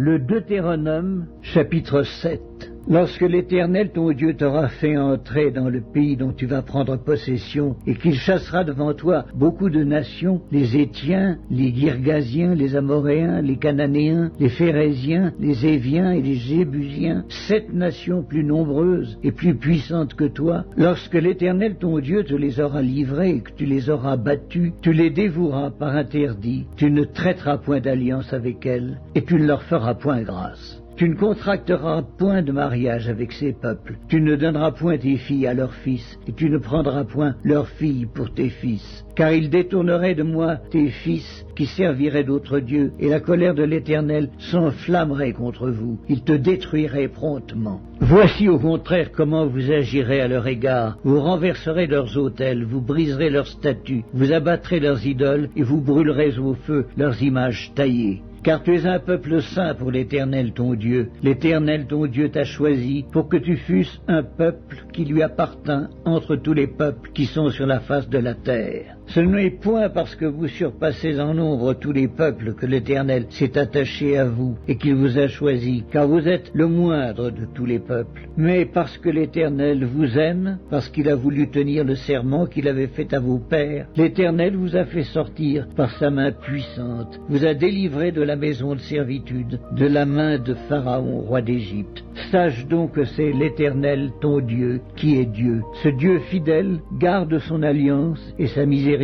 Le Deutéronome, chapitre 7. Lorsque l'Éternel ton Dieu t'aura fait entrer dans le pays dont tu vas prendre possession, et qu'il chassera devant toi beaucoup de nations, les Hétiens, les Girgasiens, les Amoréens, les Cananéens, les Phéréziens, les Éviens et les Jébusiens, 7 nations plus nombreuses et plus puissantes que toi, lorsque l'Éternel ton Dieu te les aura livrées et que tu les auras battues, tu les dévoueras par interdit, tu ne traiteras point d'alliance avec elles, et tu ne leur feras point grâce. Tu ne contracteras point de mariage avec ces peuples. Tu ne donneras point tes filles à leurs fils, et tu ne prendras point leurs filles pour tes fils. Car ils détourneraient de moi tes fils qui serviraient d'autres dieux, et la colère de l'Éternel s'enflammerait contre vous. Il te détruirait promptement. Voici au contraire comment vous agirez à leur égard. Vous renverserez leurs autels, vous briserez leurs statues, vous abattrez leurs idoles, et vous brûlerez au feu leurs images taillées. Car tu es un peuple saint pour l'Éternel ton Dieu. L'Éternel ton Dieu t'a choisi pour que tu fusses un peuple qui lui appartint entre tous les peuples qui sont sur la face de la terre. Ce n'est point parce que vous surpassez en nombre tous les peuples que l'Éternel s'est attaché à vous et qu'il vous a choisi, car vous êtes le moindre de tous les peuples, mais parce que l'Éternel vous aime, parce qu'il a voulu tenir le serment qu'il avait fait à vos pères. L'Éternel vous a fait sortir par sa main puissante, vous a délivré de la maison de servitude, de la main de Pharaon, roi d'Égypte. Sache donc que c'est l'Éternel, ton Dieu, qui est Dieu. Ce Dieu fidèle garde son alliance et sa miséricorde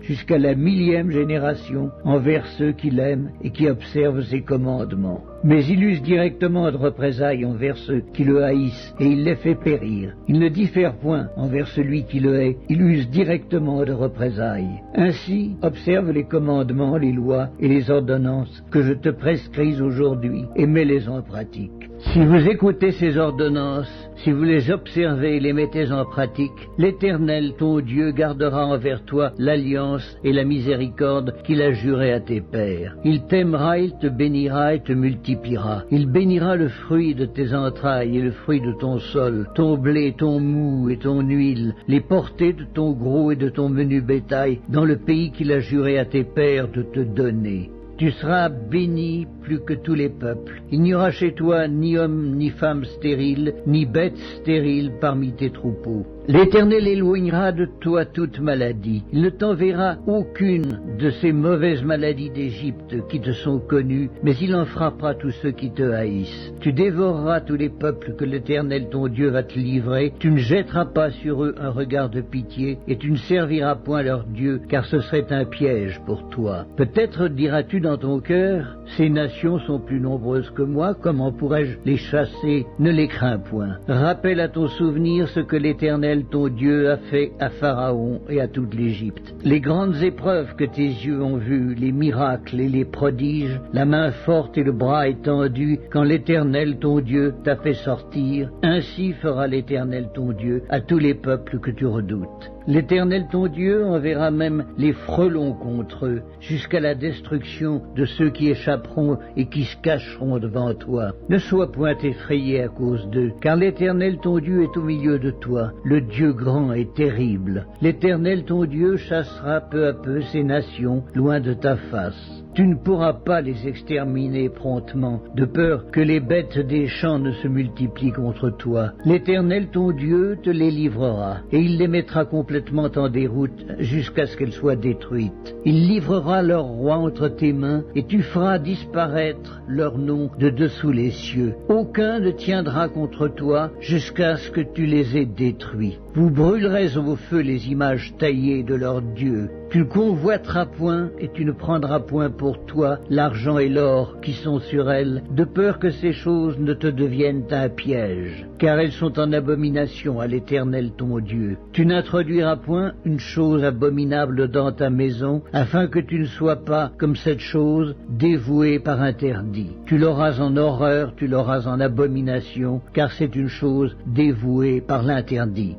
jusqu'à la 1000e génération envers ceux qui l'aiment et qui observent ses commandements. Mais il use directement de représailles envers ceux qui le haïssent, et il les fait périr. Il ne diffère point envers celui qui le hait, il use directement de représailles. Ainsi, observe les commandements, les lois et les ordonnances que je te prescris aujourd'hui, et mets-les en pratique. Si vous écoutez ces ordonnances, si vous les observez et les mettez en pratique, l'Éternel, ton Dieu, gardera envers toi l'alliance et la miséricorde qu'il a jurée à tes pères. Il t'aimera, il te bénira et te multipliera. Il bénira le fruit de tes entrailles et le fruit de ton sol, ton blé, ton mou et ton huile, les portées de ton gros et de ton menu bétail, dans le pays qu'il a juré à tes pères de te donner. Tu seras béni plus que tous les peuples. Il n'y aura chez toi ni homme ni femme stérile, ni bête stérile parmi tes troupeaux. L'Éternel éloignera de toi toute maladie. Il ne t'enverra aucune de ces mauvaises maladies d'Égypte qui te sont connues, mais il en frappera tous ceux qui te haïssent. Tu dévoreras tous les peuples que l'Éternel ton Dieu va te livrer. Tu ne jetteras pas sur eux un regard de pitié, et tu ne serviras point leur Dieu, car ce serait un piège pour toi. Peut-être diras-tu dans ton cœur, ces nations sont plus nombreuses que moi, comment pourrais-je les chasser? Ne les crains point. Rappelle à ton souvenir ce que l'Éternel ton Dieu a fait à Pharaon et à toute l'Égypte. Les grandes épreuves que tes yeux ont vues, les miracles et les prodiges, la main forte et le bras étendu, quand l'Éternel ton Dieu t'a fait sortir, ainsi fera l'Éternel ton Dieu à tous les peuples que tu redoutes. L'Éternel ton Dieu enverra même les frelons contre eux, jusqu'à la destruction de ceux qui échapperont et qui se cacheront devant toi. Ne sois point effrayé à cause d'eux, car l'Éternel ton Dieu est au milieu de toi, le Dieu grand et terrible. L'Éternel ton Dieu chassera peu à peu ces nations loin de ta face. Tu ne pourras pas les exterminer promptement, de peur que les bêtes des champs ne se multiplient contre toi. L'Éternel ton Dieu te les livrera, et il les mettra complètement en déroute jusqu'à ce qu'elles soient détruites. Il livrera leur roi entre tes mains, et tu feras disparaître leur nom de dessous les cieux. Aucun ne tiendra contre toi jusqu'à ce que tu les aies détruits. Vous brûlerez au feu les images taillées de leurs dieux. Tu ne convoiteras point et tu ne prendras point pour toi l'argent et l'or qui sont sur elles, de peur que ces choses ne te deviennent un piège, car elles sont en abomination à l'Éternel ton Dieu. Tu n'introduiras point une chose abominable dans ta maison, afin que tu ne sois pas, comme cette chose, dévoué par interdit. Tu l'auras en horreur, tu l'auras en abomination, car c'est une chose dévouée par l'interdit.